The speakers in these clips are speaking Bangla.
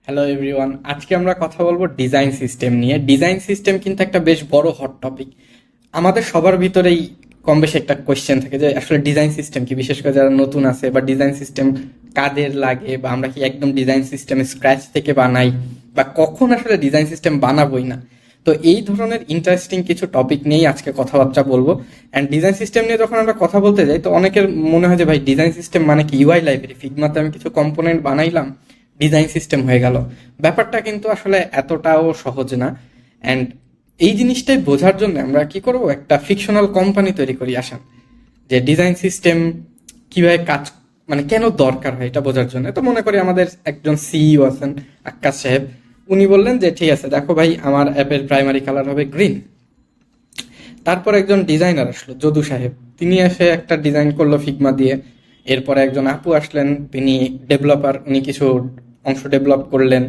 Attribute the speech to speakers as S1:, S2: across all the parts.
S1: হ্যালো এভরিওয়ান, আজকে আমরা কথা বলবো ডিজাইন সিস্টেম নিয়ে। ডিজাইন সিস্টেম কিন্তু একটা বেশ বড় হট টপিক। আমাদের সবার ভিতরেই কম বেশি একটা কোয়েশ্চেন থাকে যে আসলে ডিজাইন সিস্টেম কি, বিশেষ করে যারা নতুন আছে, বা ডিজাইন সিস্টেম কাদের লাগে, বা আমরা কি একদম ডিজাইন সিস্টেম স্ক্র্যাচ থেকে বানাই, বা কখন আসলে ডিজাইন সিস্টেম বানাবোই না। তো এই ধরনের ইন্টারেস্টিং কিছু টপিক নিয়েই আজকে কথাবার্তা বলবো। অ্যান্ড ডিজাইন সিস্টেম নিয়ে যখন আমরা কথা বলতে যাই, তো অনেকের মনে হয় যে ভাই ডিজাইন সিস্টেম মানে কি ইউআই লাইব্রেরি, ফিগমাতে আমি কিছু কম্পোনেন্ট বানাইলাম, ডিজাইন সিস্টেম হয়ে গেল। ব্যাপারটা কিন্তু আসলে এতটাও সহজ না। অ্যান্ড এই জিনিসটাই বোঝার জন্য আমরা কি করব, একটা ফিকশনাল কোম্পানি তৈরি করি আসেন, যে ডিজাইন সিস্টেম কিভাবে কাজ, মানে কেন দরকার হয় এটা বোঝার জন্য। তো মনে করি আমাদের একজন সিইও আছেন, আক্কাস সাহেব। উনি বললেন যে ঠিক আছে, দেখো ভাই, আমার অ্যাপের প্রাইমারি কালার হবে গ্রিন। তারপর একজন ডিজাইনার আসলো, যদু সাহেব। তিনি এসে একটা ডিজাইন করলো ফিগমা দিয়ে। এরপরে একজন আপু আসলেন, তিনি ডেভেলপার, উনি কিছু অংশ ডেভেলপ করলেন।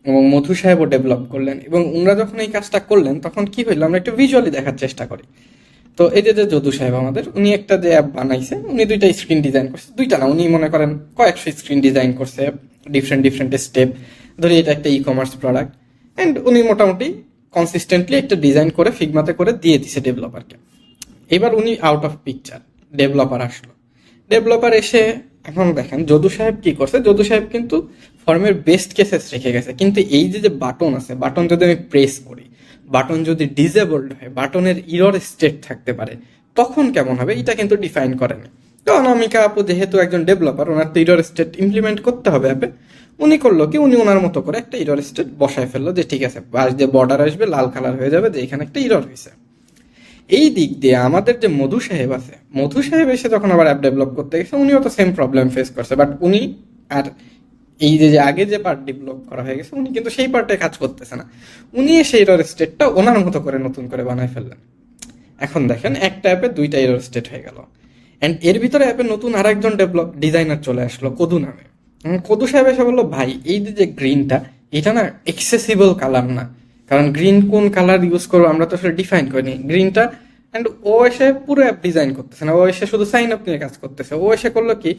S1: এবং মধু সাহেবও ডেভেলপ করলেন। এবং ওনারা যখন এই কাজটা করলেন, তখন কি হইলো, আমরা একটু ভিজুয়ালি দেখার চেষ্টা করি। তো এই যে যে যদু সাহেব আমাদের, উনি একটা যে অ্যাপ বানাইছে, উনি দুইটা স্ক্রিন ডিজাইন করছে। দুইটা না, উনি মনে করেন কয়েকশো স্ক্রিন ডিজাইন করছে, ডিফারেন্ট ডিফারেন্ট স্টেপ ধরি। এটা একটা ই কমার্স প্রোডাক্ট। অ্যান্ড উনি মোটামুটি কনসিস্টেন্টলি একটা ডিজাইন করে ফিগমাতে করে দিয়ে দিছে ডেভেলপারকে। এবার উনি আউট অফ পিকচার, ডেভেলপার আসলো। ডেভেলপার এসে এখন দেখেন যদু সাহেব কি করছে। যদু সাহেব কিন্তু ফর্মের বেস্ট কেসেস রেখে গেছে, কিন্তু এই যে যে বাটন আছে, বাটন যদি আমি প্রেস করি, বাটন যদি ডিসেবলড হয়, বাটনের ইরর স্টেট থাকতে পারে, তখন কেমন হবে এটা কিন্তু ডিফাইন করেনি। তো অনামিকা আপু যেহেতু একজন ডেভেলপার, ওনার তো ইরর স্টেট ইমপ্লিমেন্ট করতে হবে অ্যাপে। উনি করলো কি, উনি ওনার মতো করে একটা ইরর স্টেট বসায় ফেললো, যে ঠিক আছে, আর যে বর্ডার আসবে লাল কালার হয়ে যাবে, যে এখানে একটা ইরর হয়েছে। এই দিক দিয়ে আমাদের যে মধু সাহেব আছে, মধু সাহেব এসে যখন আবার অ্যাপ ডেভেলপ করতে গেছে, উনিও তো সেম প্রবলেম ফেস করছে। বাট উনি আর এই যে যে আগে যে পার্ট ডেভেলপ করা হয়ে গেছে, উনি কিন্তু সেই পার্টে কাজ করতেছে না। উনি সেই এরর স্টেটটা ওনার মতো করে নতুন করে বানায় ফেললেন। এখন দেখেন, একটা অ্যাপে দুইটা এরর স্টেট হয়ে গেল। অ্যান্ড এর ভিতরে অ্যাপে নতুন আরেকজন ডেভেলপ ডিজাইনার চলে আসলো, কদু নামে। কদু সাহেব এসে বললো, ভাই এই যে যে গ্রিনটা, এটা না এক্সেসিবল কালার না। কারণ গ্রিন কোন কালার ইউজ করবো আমরা তো আসলে ডিফাইন করিনি গ্রিনটা। অ্যান্ড ও এসে পুরো অ্যাপ ডিজাইন করতেছে না, ও এসে শুধু সাইন আপ নিয়ে কাজ করতেছে। ও এসে করলো কি,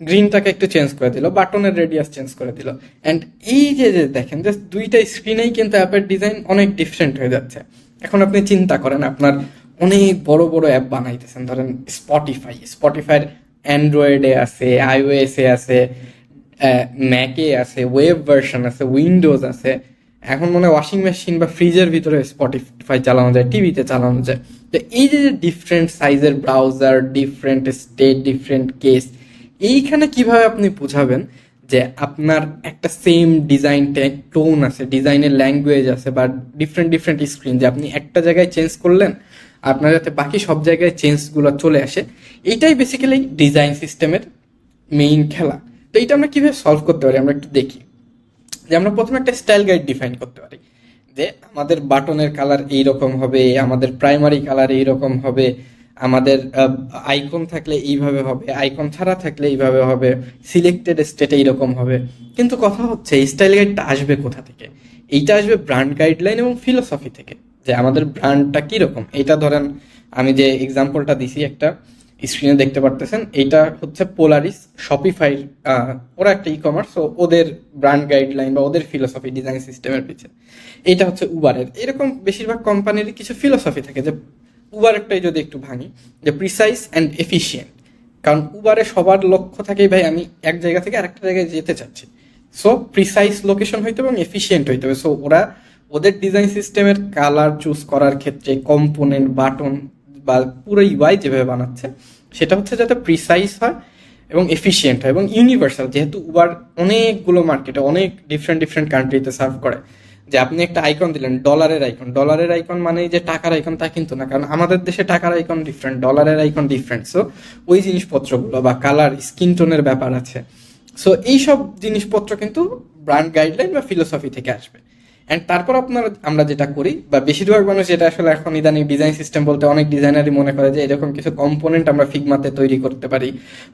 S1: গ্রিনটাকে একটু চেঞ্জ করে দিল, বাটনের রেডিয়াস চেঞ্জ করে দিল। অ্যান্ড এই যে যে দেখেন, জাস্ট দুইটা স্ক্রিনেই কিন্তু অ্যাপের ডিজাইন অনেক ডিফারেন্ট হয়ে যাচ্ছে। এখন আপনি চিন্তা করেন, আপনার অনেক বড় বড় অ্যাপ বানাইতেছেন, ধরেন স্পটিফাই। স্পটিফাইয়ের অ্যান্ড্রয়েডে আছে, আইওএসে আছে, ম্যাকে আছে, ওয়েব ভার্সন আছে, উইন্ডোজ আছে। এখন মনে হয় ওয়াশিং মেশিন বা ফ্রিজের ভিতরে স্পটিফাই চালানো যায়, টিভিতে চালানো যায়। তো এই যে ডিফারেন্ট সাইজের browser, different state, different case, এইখানে কিভাবে আপনি বুঝাবেন যে আপনার একটা সেম ডিজাইন টোন আছে, ডিজাইনের ল্যাঙ্গুয়েজ আছে, বা ডিফারেন্ট ডিফারেন্ট স্ক্রিন, যে আপনি একটা জায়গায় চেঞ্জ করলেন, আপনার যাতে বাকি সব জায়গায় চেঞ্জগুলো চলে আসে। এইটাই বেসিক্যালি ডিজাইন সিস্টেমের মেইন খেলা। তো এইটা আমরা কিভাবে সলভ করতে পারি, আমরা একটু দেখি। যে আমরা প্রথমে একটা স্টাইল গাইড ডিফাইন করতে পারি, যে আমাদের বাটনের কালার এইরকম হবে, আমাদের প্রাইমারি কালার এইরকম হবে, আমাদের আইকন থাকলে এইভাবে হবে, আইকন ছাড়া থাকলে এইভাবে হবে, সিলেক্টেড স্টেট এইরকম হবে। কিন্তু কথা হচ্ছে, এই স্টাইল গাইডটা আসবে কোথা থেকে? এইটা আসবে ব্র্যান্ড গাইডলাইন এবং ফিলোসফি থেকে, যে আমাদের ব্র্যান্ডটা কীরকম। এইটা ধরেন, আমি যে এক্সাম্পলটা দিছি একটা স্ক্রিনে দেখতে পারতেছেন, এইটা হচ্ছে পোলারিস, শপিফাই। ওরা একটা ই কমার্স, ও ওদের ব্র্যান্ড গাইডলাইন বা ওদের ফিলোসফি ডিজাইন সিস্টেমের পিছিয়ে। এটা হচ্ছে উবারের। এরকম বেশিরভাগ কোম্পানিরই কিছু ফিলোসফি থাকে, যে উবারেরটাই যদি একটু ভাঙি, যে প্রিসাইজ অ্যান্ড এফিসিয়েন্ট। কারণ উবারে সবার লক্ষ্য থাকে, ভাই আমি এক জায়গা থেকে আরেকটা জায়গায় যেতে চাচ্ছি, সো প্রিসাইজ লোকেশন হইতে হবে এবং এফিসিয়েন্ট হইতে হবে। সো ওরা ওদের ডিজাইন সিস্টেমের কালার চুজ করার ক্ষেত্রে, কম্পোনেন্ট, বাটন বা পুরো ইউআই যেভাবে বানাচ্ছে, সেটা হচ্ছে যাতে প্রিসাইজ হয় এবং এফিসিয়েন্ট হয় এবং ইউনিভার্সাল। যেহেতু উবার অনেকগুলো মার্কেটে, অনেক ডিফারেন্ট ডিফারেন্ট কান্ট্রিতে সার্ভ করে। যে আপনি একটা আইকন দিলেন, ডলারের আইকন, ডলারের আইকন মানে যে টাকার আইকন তা কিন্তু না, কারণ আমাদের দেশে টাকার আইকন ডিফারেন্ট, ডলারের আইকন ডিফারেন্ট। সো ওই জিনিসপত্রগুলো বা কালার, স্কিন টোনের ব্যাপার আছে। সো এইসব জিনিসপত্র কিন্তু ব্র্যান্ড গাইডলাইন বা ফিলোসফি থেকে আসবে। অ্যান্ড তারপর আমরা যেটা করি, বা বেশিরভাগ মানুষ যেটা আসলে এখন ইদানিং ডিজাইন সিস্টেম বলতে অনেক ডিজাইনারই মনে করে যে এরকম কিছু কম্পোনেন্ট আমরা ফিগমাতে তৈরি করতে পারি,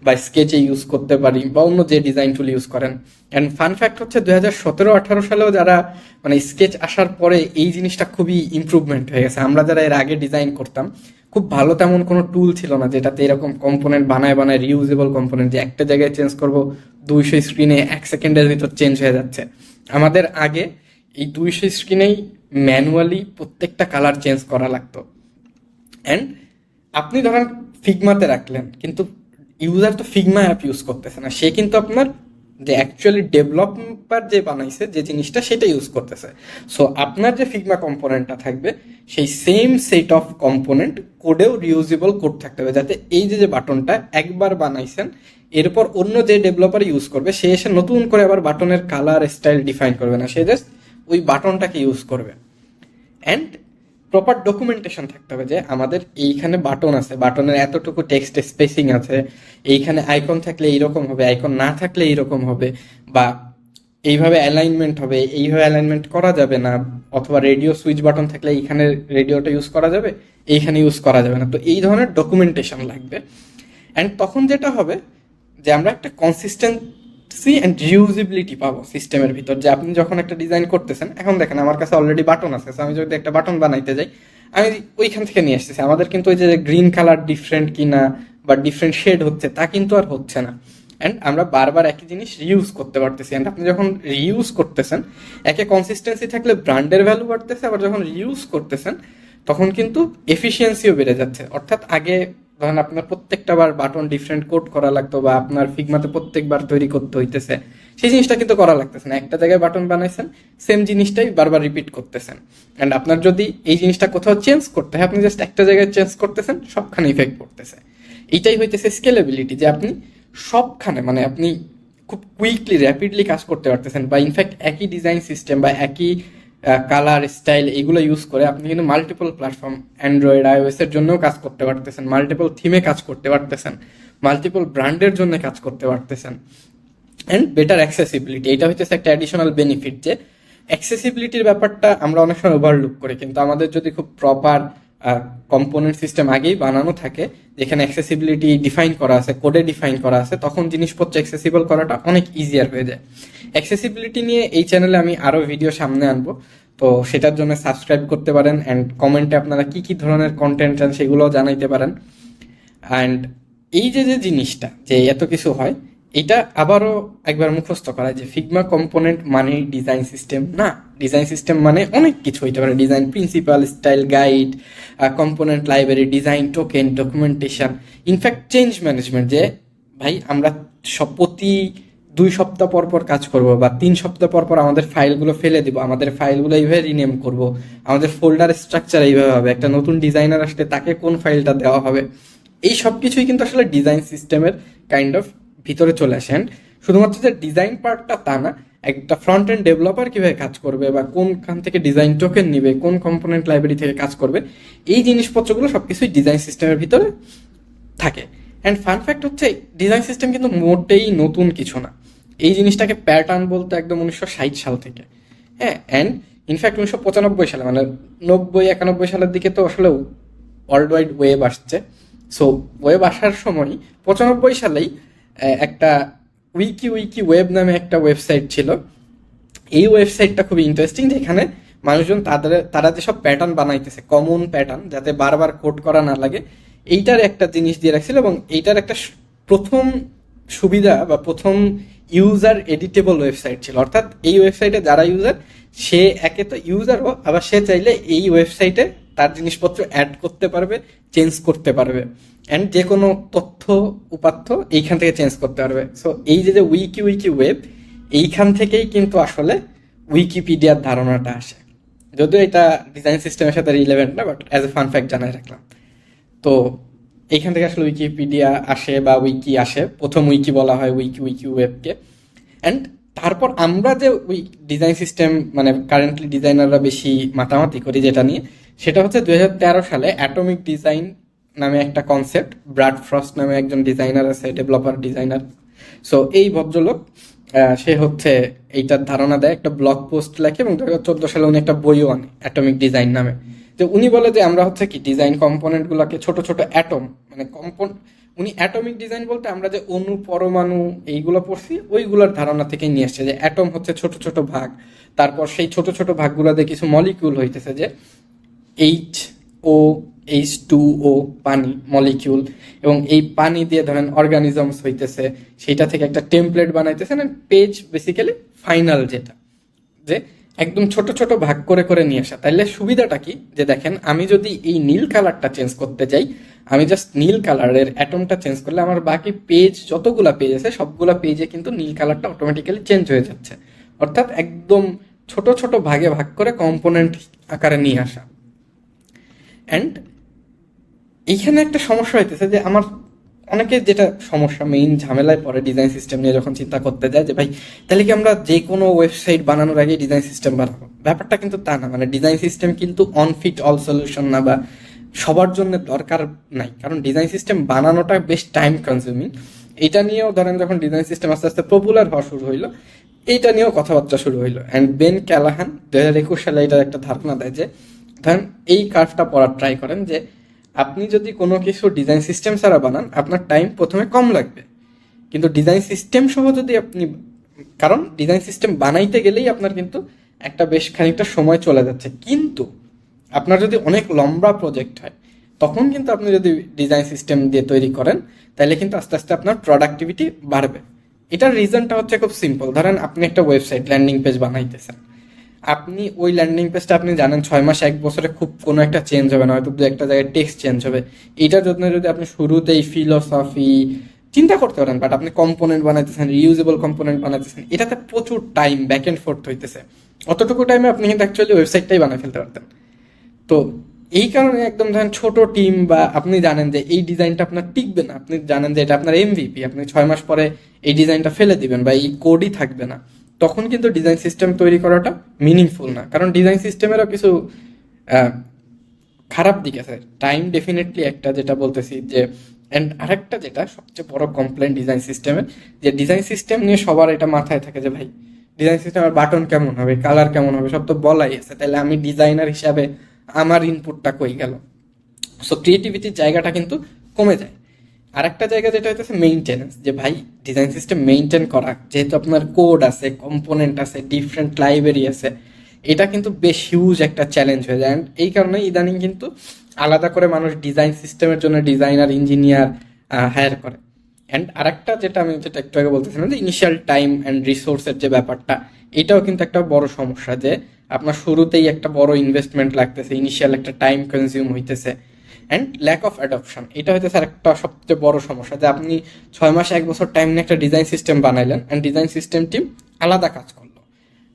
S1: বা স্কেচে ইউজ করতে পারি, বা অন্য যে ডিজাইন টুল ইউজ করেন। অ্যান্ড ফান ফ্যাক্ট হচ্ছে 2017-18 সালেও যারা, মানে স্কেচ আসার পরে এই জিনিসটা খুবই ইমপ্রুভমেন্ট হয়ে গেছে। আমরা যারা এর আগে ডিজাইন করতাম, খুব ভালো তেমন কোনো টুল ছিল না যেটাতে এরকম কম্পোনেন্ট বানায় বানায়, রিউজেবল কম্পোনেন্ট, যে একটা জায়গায় চেঞ্জ করবো, 200 স্ক্রিনে 1 সেকেন্ডের ভিতর চেঞ্জ হয়ে যাচ্ছে। আমাদের আগে এই 200 স্ক্রিনেই ম্যানুয়ালি প্রত্যেকটা কালার চেঞ্জ করা লাগতো। অ্যান্ড আপনি ধরেন ফিগমাতে রাখলেন, কিন্তু ইউজার তো ফিগমা অ্যাপ ইউজ করতেছে না, সে কিন্তু আপনার যে অ্যাকচুয়ালি ডেভেলপার যে বানাইছে যে জিনিসটা সেটা ইউজ করতেছে। সো আপনার যে ফিগমা কম্পোনেন্টটা থাকবে সেই সেম সেট অফ কম্পোনেন্ট কোডেও রিউজেবল কোড থাকতে হবে, যাতে এই যে বাটনটা একবার বানাইছেন এরপর অন্য যে ডেভেলপার ইউজ করবে সে এসে নতুন করে আবার বাটনের কালার স্টাইল ডিফাইন করবে না, সে জাস্ট ওই বাটনটাকে ইউজ করবে। অ্যান্ড প্রপার ডকুমেন্টেশন থাকতে হবে যে আমাদের এইখানে বাটন আছে, বাটনের এতটুকু টেক্সট স্পেসিং আছে, এইখানে আইকন থাকলে এইরকম হবে, আইকন না থাকলে এইরকম হবে, বা এইভাবে অ্যালাইনমেন্ট হবে, এইভাবে অ্যালাইনমেন্ট করা যাবে না, অথবা রেডিও সুইচ বাটন থাকলে এইখানে রেডিওটা ইউজ করা যাবে, এইখানে ইউজ করা যাবে না। তো এই ধরনের ডকুমেন্টেশন লাগবে। অ্যান্ড তখন যেটা হবে যে আমরা একটা কনসিস্টেন্সি অ্যান্ড রিউজেবিলিটি পাবো সিস্টেমের ভিতর, যে আপনি যখন একটা ডিজাইন করতেছেন, এখন দেখেন আমার কাছে অলরেডি বাটন আছে, আমি যদি একটা বাটন বানাইতে যাই আমি ওইখান থেকে নিয়ে আসতেছি, আমাদের কিন্তু ওই যে গ্রিন কালার ডিফারেন্ট কিনা বা ডিফারেন্ট শেড হচ্ছে তা কিন্তু আর হচ্ছে না। অ্যান্ড আমরা বারবার একই জিনিস রিউজ করতে পারতেছি। অ্যান্ড আপনি যখন রিউজ করতেছেন, একে কনসিস্টেন্সি থাকলে ব্র্যান্ডের ভ্যালু বাড়তেছে, আবার যখন রিউজ করতেছেন তখন কিন্তু এফিসিয়েন্সিও বেড়ে যাচ্ছে। অর্থাৎ আগে ধরেন আপনার প্রত্যেকটা বার বাটন ডিফারেন্ট কোড করা লাগতো, বা আপনার ফিগমাতে প্রত্যেকবার তৈরি করতে হইতেছে, সেই জিনিসটা কিন্তু করা লাগতেছে না। একটা জায়গায় বাটন বানাইছেন, সেম জিনিসটাই বারবার রিপিট করতেছেন। অ্যান্ড আপনার যদি এই জিনিসটা কোথাও চেঞ্জ করতে হয়, আপনি জাস্ট একটা জায়গায় চেঞ্জ করতেছেন, সবখানে ইফেক্ট পড়তেছে। এইটাই হইতেছে স্কেলেবিলিটি, যে আপনি সবখানে মানে আপনি খুব কুইকলি র্যাপিডলি কাজ করতে পারতেছেন, বা ইনফ্যাক্ট একই ডিজাইন সিস্টেম বা একই কালার স্টাইল এগুলো ইউজ করে আপনি কিন্তু মাল্টিপল প্ল্যাটফর্ম অ্যান্ড্রয়েড আইওএস এর জন্যও কাজ করতে পারতেছেন, মাল্টিপল থিমে কাজ করতে পারতেছেন, মাল্টিপল ব্র্যান্ডের জন্য কাজ করতে পারতেছেন। অ্যান্ড বেটার অ্যাক্সেসিবিলিটি, এটা হচ্ছে একটা অ্যাডিশনাল বেনিফিট, যে অ্যাক্সেসিবিলিটির ব্যাপারটা আমরা অনেক সময় ওভারলুক করি, কিন্তু আমাদের যদি খুব প্রপার কম্পোনেন্ট সিস্টেম আগেই বানানো থাকে যেখানে অ্যাক্সেসিবিলিটি ডিফাইন করা আছে, কোডে ডিফাইন করা আছে, তখন জিনিসপত্র অ্যাক্সেসিবল করাটা অনেক ইজিয়ার হয়ে যায়। অ্যাক্সেসিবিলিটি নিয়ে এই চ্যানেলে আমি আরও ভিডিও সামনে আনবো, তো সেটার জন্য সাবস্ক্রাইব করতে পারেন। অ্যান্ড কমেন্টে আপনারা কি কি ধরনের কন্টেন্ট চান সেগুলোও জানাইতে পারেন। অ্যান্ড এই যে যে জিনিসটা যে এত কিছু হয়, এটা আবারও একবার মুখস্থ করা যে ফিগমা কম্পোনেন্ট মানে ডিজাইন সিস্টেম না। ডিজাইন সিস্টেম মানে অনেক কিছু হইতে পারে, design principal, style guide, component library, design token, documentation, in fact change management. যে ভাই আমরা প্রতি 2 সপ্তাহ পর পর কাজ করব, বা 3 সপ্তাহ পর পর আমাদের ফাইলগুলো ফেলে দিব, আমাদের ফাইলগুলো এইভাবে রিনেম করব, আমাদের ফোল্ডার স্ট্রাকচার এইভাবে হবে, একটা নতুন ডিজাইনার আসলে তাকে কোন ফাইলটা দেওয়া হবে, এই সব কিছুই কিন্তু আসলে ডিজাইন সিস্টেমের কাইন্ড অফ ভিতরে চলে আসেন। শুধুমাত্র যে ডিজাইন পার্টটা তা না, একটা ফ্রন্ট এন্ড ডেভেলপার কিভাবে কাজ করবে, বা কোনখান থেকে ডিজাইন টোকেন নিবে, কোন কম্পোনেন্ট লাইব্রেরি থেকে কাজ করবে, এই জিনিসপত্রগুলো সবকিছুই ডিজাইন সিস্টেমের ভিতরে থাকে। অ্যান্ড ফান ফ্যাক্ট হচ্ছে ডিজাইন সিস্টেম কিন্তু মোটেই নতুন কিছু না। এই জিনিসটাকে প্যাটার্ন বলতে একদম 1960 সাল থেকে, হ্যাঁ। অ্যান্ড ইনফ্যাক্ট 1995 সালে মানে 90-91 সালের দিকে তো আসলে ওয়ার্ল্ড ওয়াইড ওয়েব আসছে। সো ওয়েব আসার সময় 95 সালেই একটা উইকি ওয়েব নামে একটা ওয়েবসাইট ছিল। এই ওয়েবসাইটটা খুবই ইন্টারেস্টিং, যেখানে মানুষজন তারা যেসব প্যাটার্ন বানাইতেছে, কমন প্যাটার্ন যাতে বারবার কোড করা না লাগে, এইটার একটা জিনিস দিয়ে রাখছিল। এবং এইটার একটা প্রথম সুবিধা বা প্রথম ইউজার এডিটেবল ওয়েবসাইট ছিল। অর্থাৎ এই ওয়েবসাইটে যারা ইউজার, সে একে তো ইউজারও, আবার সে চাইলে এই ওয়েবসাইটে তার জিনিসপত্র অ্যাড করতে পারবে, চেঞ্জ করতে পারবে, অ্যান্ড যে কোনো তথ্য উপাত্ত এইখান থেকে চেঞ্জ করতে পারবে। সো এই যে উইকি ওয়েব, এইখান থেকেই কিন্তু আসলে উইকিপিডিয়ার ধারণাটা আসে। যদিও এটা ডিজাইন সিস্টেমের সাথে রিলেভেন্ট না, but as a fun fact জানাই রাখলাম। তো এইখান থেকে আসলে উইকিপিডিয়া আসে বা উইকি আসে, প্রথম উইকি বলা হয় উইকি ওয়েবকে। অ্যান্ড তারপর আমরা যে ডিজাইন সিস্টেম মানে কারেন্টলি ডিজাইনাররা বেশি মাতামাতি করি যেটা নিয়ে, সেটা হচ্ছে 2013 সালে অ্যাটমিক ডিজাইন নামে একটা কনসেপ্ট। ব্রাড ফ্রস্ট নামে একজন ডিজাইনার আছে, ডেভেলপার ডিজাইনার। সো এই ভদ্রলোক সে হচ্ছে এইটার ধারণা দেয়, একটা ব্লগ পোস্ট লেখে, এবং 2014 সালে উনি একটা বইও আনে অ্যাটমিক ডিজাইন নামে। যে উনি বলে যে আমরা হচ্ছে কি ডিজাইন কম্পোনেন্ট গুলাকে ছোট ছোট অ্যাটম মানে উনি অ্যাটমিক ডিজাইন বলতে আমরা যে অণু পরমাণু এইগুলো পড়ছি ওইগুলোর ধারণা থেকে নিয়ে আসছে, যে অ্যাটম হচ্ছে ছোট ছোট ভাগ, তারপর সেই ছোট ছোট ভাগগুলোতে কিছু মলিকিউল হইতেছে, যে H2O পানি মলিকিউল, এবং এই পানি দিয়ে ধরেন অর্গানিজমস হইতেছে, সেইটা থেকে একটা টেমপ্লেট বানাইতেছে, পেজ বেসিক্যালি ফাইনাল যেটা যে একদম ছোট ছোট ভাগ করে করে নিয়ে আসা। তাইলে সুবিধাটা কি, যে দেখেন আমি যদি এই নীল কালারটা চেঞ্জ করতে যাই, আমি জাস্ট নীল কালারের অ্যাটমটা চেঞ্জ করলে আমার বাকি পেজ যতগুলা পেজ আছে সবগুলা পেজে কিন্তু নীল কালারটা অটোমেটিক্যালি চেঞ্জ হয়ে যাচ্ছে। অর্থাৎ একদম ছোট ছোট ভাগে ভাগ করে কম্পোনেন্ট আকারে নিয়ে আসা। অ্যান্ড এইখানে একটা সমস্যা হইতেছে যে আমার অনেকে যেটা সমস্যা মেইন ঝামেলায় পড়ে ডিজাইন সিস্টেম নিয়ে যখন চিন্তা করতে যায় যে ভাই তাহলে কি আমরা যে কোনো ওয়েবসাইট বানানোর আগে ডিজাইন সিস্টেম বানাবো। ব্যাপারটা কিন্তু তা না, মানে ডিজাইন সিস্টেম কিন্তু অন ফিট অল সলিউশন না, বা সবার জন্য দরকার নাই। কারণ ডিজাইন সিস্টেম বানানোটা বেশ টাইম কনজিউমিং। এটা নিয়েও ধরেন যখন ডিজাইন সিস্টেম আস্তে আস্তে পপুলার হওয়া শুরু হইলো, এইটা নিয়েও কথাবার্তা শুরু হইলো। অ্যান্ড বেন ক্যালাহান 2021 সালে এটার একটা ধারণা দেয় যে ধরেন এই কার্ভটা পড়ার ট্রাই করেন, যে আপনি যদি কোনো কিছু ডিজাইন সিস্টেম ছাড়া বানান আপনার টাইম প্রথমে কম লাগবে, কিন্তু ডিজাইন সিস্টেম সহ যদি আপনি, কারণ ডিজাইন সিস্টেম বানাইতে গেলেই আপনার কিন্তু একটা বেশ খানিকটা সময় চলে যাচ্ছে। কিন্তু আপনার যদি অনেক লম্বা প্রজেক্ট হয় তখন কিন্তু আপনি যদি ডিজাইন সিস্টেম দিয়ে তৈরি করেন তাহলে কিন্তু আস্তে আস্তে আপনার প্রোডাক্টিভিটি বাড়বে। এটার রিজনটা হচ্ছে খুব সিম্পল। ধরেন আপনি একটা ওয়েবসাইট ল্যান্ডিং পেজ বানাইতেছেন, আপনি ওই ল্যান্ডিং পেজটা আপনি জানেন 6 মাস 1 বছরে খুব কোনো একটা চেঞ্জ হবে না, হয়তো একটা জায়গায় টেক্সট চেঞ্জ হবে। এইটার জন্য যদি আপনি শুরুতেই ফিলোসফি চিন্তা করতে পারেন, বাট আপনি কম্পোনেন্ট বানাইতেছেন, রিউজেবল কম্পোনেন্ট বানাইতেছেন, এটাতে প্রচুর টাইম ব্যাক অ্যান্ড ফোর্থ হইতেছে। অতটুকু টাইমে আপনি কিন্তু অ্যাকচুয়ালি ওয়েবসাইটটাই বানাই ফেলতে পারতেন। তো এই কারণে একদম ধরেন ছোট টিম, বা আপনি জানেন যে এই ডিজাইনটা আপনার টিকবে না, আপনি জানেন যে এটা আপনার এমভিপি, আপনি 6 মাস পরে এই ডিজাইনটা ফেলে দিবেন বা এই কোডই থাকবে না, তখন কিন্তু ডিজাইন সিস্টেম তৈরি করাটা মিনিংফুল না। কারণ ডিজাইন সিস্টেমেরও কিছু খারাপ দিক আছে। টাইম ডেফিনেটলি একটা, যেটা বলতেছি যে, অ্যান্ড আরেকটা যেটা সবচেয়ে বড় কমপ্লেন ডিজাইন সিস্টেমের, যে ডিজাইন সিস্টেম নিয়ে সবার এটা মাথায় থাকে যে ভাই ডিজাইন সিস্টেমের বাটন কেমন হবে, কালার কেমন হবে, সব তো বলাই আছে, তাহলে আমি ডিজাইনার হিসাবে আমার ইনপুটটা কই গেল। সো ক্রিয়েটিভিটির জায়গাটা কিন্তু কমে যায়। আরেকটা জায়গা যেটা হইতেছে মেইনটেনেন্স, যে ভাই ডিজাইন সিস্টেম মেইনটেন করা, যেহেতু আপনার কোড আছে, কম্পোনেন্ট আছে, ডিফারেন্ট লাইব্রেরি আছে, এটা কিন্তু বেশ হিউজ একটা চ্যালেঞ্জ হয়ে যায়। অ্যান্ড এই কারণে ইদানিং কিন্তু আলাদা করে মানুষ ডিজাইন সিস্টেমের জন্য ডিজাইনার, ইঞ্জিনিয়ার হায়ার করে। অ্যান্ড আরেকটা যেটা আমি যেটা একটু আগে বলতেছিলাম, যে ইনিশিয়াল টাইম অ্যান্ড রিসোর্সের যে ব্যাপারটা, এটাও কিন্তু একটা বড় সমস্যা, যে আপনার শুরুতেই একটা বড় ইনভেস্টমেন্ট লাগতেছে, ইনিশিয়াল একটা টাইম কনজিউম হইতেছে। অ্যান্ড ল্যাক অফ অ্যাডপশন, এটা হইতেছে একটা সবচেয়ে বড় সমস্যা, যে আপনি 6 মাস 1 বছর টাইম নিয়ে একটা ডিজাইন সিস্টেম বানাইলেন, অ্যান্ড ডিজাইন সিস্টেম টিম আলাদা কাজ করলো,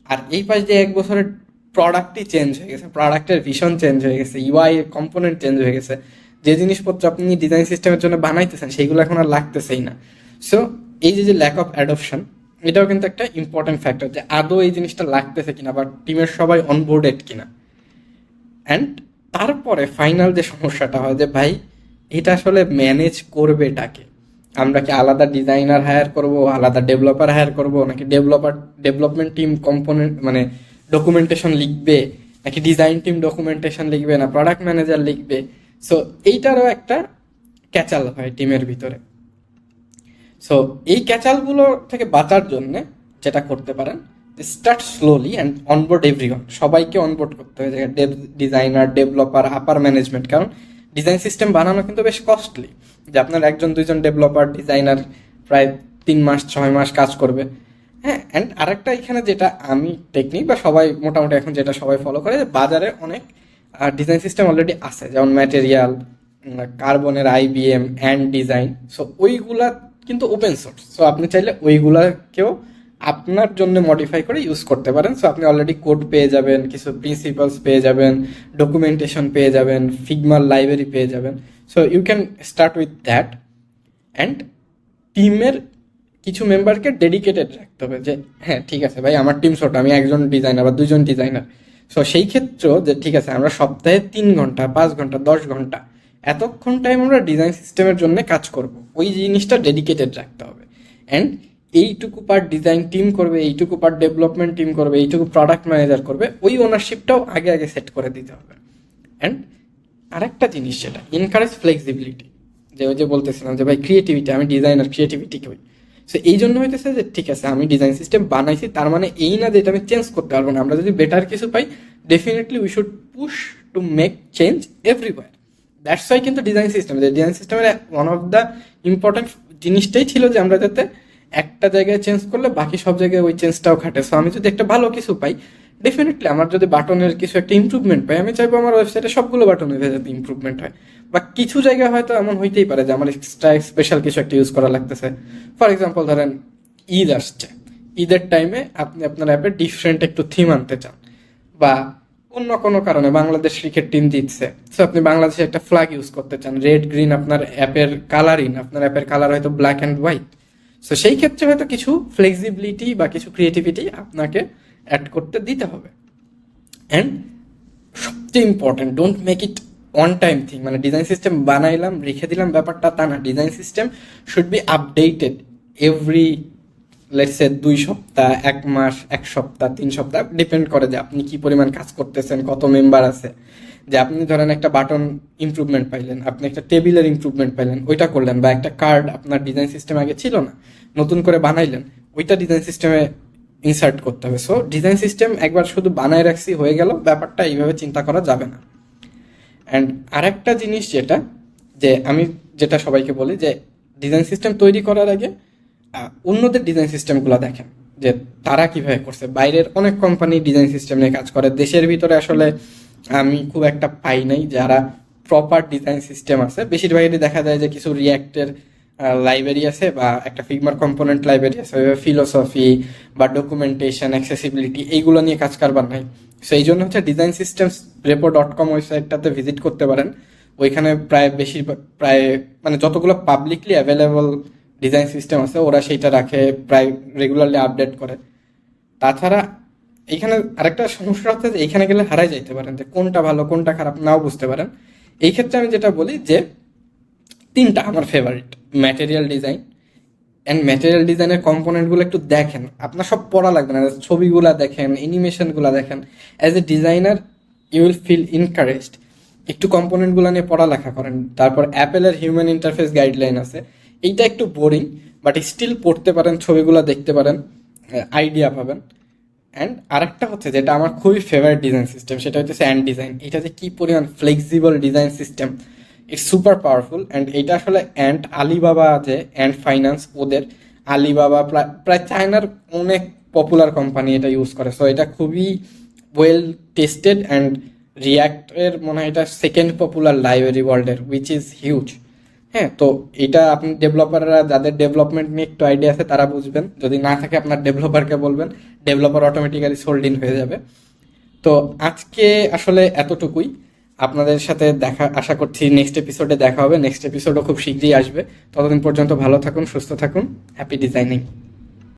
S1: আর এই পাশ দিয়ে 1 বছরের প্রোডাক্টই চেঞ্জ হয়ে গেছে, প্রোডাক্টের ভিশন চেঞ্জ হয়ে গেছে, ইউআই কম্পোনেন্ট চেঞ্জ হয়ে গেছে, যে জিনিসপত্র আপনি ডিজাইন সিস্টেমের জন্য বানাইতেছেন সেগুলো এখন আর লাগতেছেই না। সো এই যে ল্যাক অফ অ্যাডপশন, এটাও কিন্তু একটা ইম্পর্টেন্ট ফ্যাক্টর, যে আদৌ এই জিনিসটা লাগতেছে কিনা, বা টিমের সবাই অনবোর্ডেড কিনা। অ্যান্ড তারপরে ফাইনাল যে সমস্যাটা হয়, যে ভাই এটা আসলে ম্যানেজ করবে এটাকে, আমরা কি আলাদা ডিজাইনার হায়ার করব, আলাদা ডেভেলপার হায়ার করব, নাকি ডেভেলপমেন্ট টিম কম্পোনেন্ট মানে ডকুমেন্টেশন লিখবে, নাকি ডিজাইন টিম ডকুমেন্টেশন লিখবে, না প্রোডাক্ট ম্যানেজার লিখবে। সো এইটারও একটা ক্যাচাল হয় টিমের ভিতরে। সো এই ক্যাচালগুলো থেকে বাঁচার জন্য যেটা করতে পারেন, start slowly and onboard everyone, সবাইকে অনবোর্ড করতে হয়, ডিজাইনার, ডেভেলপার, আপার ম্যানেজমেন্ট। কারণ ডিজাইন সিস্টেম বানানো কিন্তু বেশ কস্টলি, যে আপনার 1-2জন ডেভেলপার, ডিজাইনার প্রায় 3 মাস 6 মাস কাজ করবে। হ্যাঁ, অ্যান্ড আরেকটা এখানে যেটা আমি টেকনিক বা সবাই মোটামুটি এখন যেটা সবাই ফলো করে, যে বাজারে অনেক ডিজাইন সিস্টেম অলরেডি আছে, যেমন ম্যাটেরিয়াল, কার্বনের, আইবিএম, অ্যান্ড ডিজাইন। সো ওইগুলা কিন্তু ওপেন সোর্স, সো আপনি চাইলে ওইগুলাকেও আপনার জন্য মডিফাই করে ইউজ করতে পারেন। সো আপনি অলরেডি কোড পেয়ে যাবেন, কিছু প্রিন্সিপালস পেয়ে যাবেন, ডকুমেন্টেশন পেয়ে যাবেন, ফিগমার লাইব্রেরি পেয়ে যাবেন। So you can start with that. And টিমের কিছু মেম্বারকে ডেডিকেটেড রাখতে হবে, যে হ্যাঁ ঠিক আছে ভাই আমার টিম ছোট, আমি একজন ডিজাইনার বা 2জন ডিজাইনার। সো সেই ক্ষেত্রেও যে ঠিক আছে আমরা সপ্তাহে 3 ঘন্টা, 5 ঘন্টা, 10 ঘন্টা এতক্ষণ টাইম আমরা ডিজাইন সিস্টেমের জন্য কাজ করব, ওই জিনিসটা ডেডিকেটেড রাখতে হবে। অ্যান্ড এইটুকু পার্ট ডিজাইন টিম করবে, এইটুকু পার্ট ডেভেলপমেন্ট টিম করবে, এইটুকু প্রোডাক্ট ম্যানেজার করবে, ওই ওনারশিপটাও আগে আগে সেট করে দিতে হবে। অ্যান্ড আরেকটা জিনিস যেটা এনকারেজ ফ্লেক্সিবিলিটি, যে ওই যে বলতেছিলাম যে ভাই ক্রিয়েটিভিটি, আমি ডিজাইনার, ক্রিয়েটিভিটি কই। সো এই জন্য হইতেছে যে ঠিক আছে আমি ডিজাইন সিস্টেম বানাইছি, তার মানে এই না যে এটা আমি চেঞ্জ করতে পারবো না, আমরা যদি বেটার কিছু পাই definitely we should push to make change everywhere. That's why কিন্তু ডিজাইন সিস্টেমের ওয়ান অফ দ্য ইম্পর্টেন্ট জিনিসটাই ছিল যে আমরা যাতে একটা জায়গায় চেঞ্জ করলে বাকি সব জায়গায় ওই চেঞ্জটাও খাটে। সো আমি যদি একটা ভালো কিছু পাই, ডেফিনেটলি আমার যদি বাটনের কিছু একটা ইমপ্রুভমেন্ট পাই, আমি চাইবো আমার ওয়েবসাইটে সবগুলো বাটনের যাতে ইমপ্রুভমেন্ট হয়। বা কিছু জায়গায় হয়তো এমন হইতেই পারে যে আমার এক্সট্রা স্পেশাল কিছু একটা ইউজ করা লাগতেছে। ফর এক্সাম্পল ধরেন ঈদ আসছে, ঈদের টাইমে আপনি আপনার অ্যাপে ডিফারেন্ট একটু থিম আনতে চান, বা অন্য কোনো কারণে বাংলাদেশ ক্রিকেট টিম জিতছে, সো আপনি বাংলাদেশে একটা ফ্ল্যাগ ইউজ করতে চান, রেড গ্রিন আপনার অ্যাপের কালারিং, আপনার অ্যাপের কালার হয়তো ব্ল্যাক অ্যান্ড হোয়াইট। সো সেই ক্ষেত্রে হয়তো কিছু ফ্লেক্সিবিলিটি বা কিছু ক্রিয়েটিভিটি আপনাকে অ্যাড করতে দিতে হবে। অ্যান্ড সবচেয়ে important, don't make it one time thing. মানে ডিজাইন সিস্টেম বানাইলাম রেখে দিলাম ব্যাপারটা তা না। Design system should be updated every, let's say 2 সপ্তাহ, 1 মাস, 1 সপ্তাহ, 3 সপ্তাহ, ডিপেন্ড করে যে আপনি কি পরিমাণ কাজ করতেছেন, কত মেম্বার আছে। যে আপনি ধরেন একটা বাটন ইমপ্রুভমেন্ট পাইলেন, আপনি একটা টেবিলের ইমপ্রুভমেন্ট পাইলেন, ওইটা করলেন, বা একটা কার্ড আপনার ডিজাইন সিস্টেম আগে ছিল না, নতুন করে বানাইলেন, ওইটা ডিজাইন সিস্টেমে ইনসার্ট করতে হবে। সো ডিজাইন সিস্টেম একবার শুধু বানায় রাখছি হয়ে গেল, ব্যাপারটা এইভাবে চিন্তা করা যাবে না। অ্যান্ড আরেকটা জিনিস যেটা, যে আমি যেটা সবাইকে বলি যে ডিজাইন সিস্টেম তৈরি করার আগে অন্যদের ডিজাইন সিস্টেমগুলো দেখেন যে তারা কিভাবে করছে। বাইরের অনেক কোম্পানি ডিজাইন সিস্টেম নিয়ে কাজ করে, দেশের ভিতরে আসলে আমি খুব একটা পাই নাই যারা প্রপার ডিজাইন সিস্টেম আছে। বেশিরভাগই দেখা যায় যে কিছু রিয়াক্টের লাইব্রেরি আছে বা একটা ফিগমার কম্পোনেন্ট লাইব্রেরি আছে, ফিলোসফি বা ডকুমেন্টেশন, অ্যাক্সেসিবিলিটি এইগুলো নিয়ে কাজ কারবার নাই। সো এই জন্য হচ্ছে ডিজাইন সিস্টেমস repo.com ওয়েবসাইটটাতে ভিজিট করতে পারেন। ওইখানে প্রায় মানে যতগুলো পাবলিকলি অ্যাভেলেবল ডিজাইন সিস্টেম আছে ওরা সেইটা রাখে, প্রায় রেগুলারলি আপডেট করে। তাছাড়া এইখানে আরেকটা সমস্যা হচ্ছে যে এইখানে গেলে হারাই যাইতে পারেন, যে কোনটা ভালো কোনটা খারাপ নাও বুঝতে পারেন। এই ক্ষেত্রে আমি যেটা বলি যে 3টা আমার favourite: material design. And material ডিজাইনের কম্পোনেন্টগুলো একটু দেখেন, আপনার সব পড়া লাগবে না, ছবিগুলা দেখেন, অ্যানিমেশনগুলো দেখেন। As a designer you will feel encouraged, একটু কম্পোনেন্টগুলো নিয়ে পড়ালেখা করেন। তারপর অ্যাপেলের হিউম্যান ইন্টারফেস গাইডলাইন আছে, এইটা একটু বোরিং বাট স্টিল পড়তে পারেন, ছবিগুলো দেখতে পারেন, আইডিয়া পাবেন। অ্যান্ড আরেকটা হচ্ছে যেটা আমার খুবই ফেভারিট ডিজাইন সিস্টেম, সেটা হচ্ছে অ্যান্ড ডিজাইন। এটা যে কি পরিমাণ flexible design system, it's super powerful. And এটা আসলে অ্যান্ড আলিবাবা, যে অ্যান্ড ফাইন্যান্স, ওদের আলিবাবা প্রায় চায়নার অনেক পপুলার কোম্পানি এটা ইউজ করে। সো এটা খুবই ওয়েল টেস্টেড। অ্যান্ড রিয়াক্টের মনে হয় এটা সেকেন্ড পপুলার লাইব্রেরি ওয়ার্ল্ডের, উইচ ইজ হিউজ। হ্যাঁ, তো এটা আপনি ডেভেলপাররা যাদের ডেভেলপমেন্ট নিয়ে একটু আইডিয়া আছে তারা বুঝবেন, যদি না থাকে আপনার ডেভেলপারকে বলবেন, ডেভেলপার অটোমেটিক্যালি সোল্ড ইন হয়ে যাবে। তো আজকে আসলে এতটুকুই। আপনাদের সাথে দেখা, আশা করছি নেক্সট এপিসোডে দেখা হবে। নেক্সট এপিসোডও খুব শীঘ্রই আসবে। ততদিন পর্যন্ত ভালো থাকুন, সুস্থ থাকুন। Happy designing.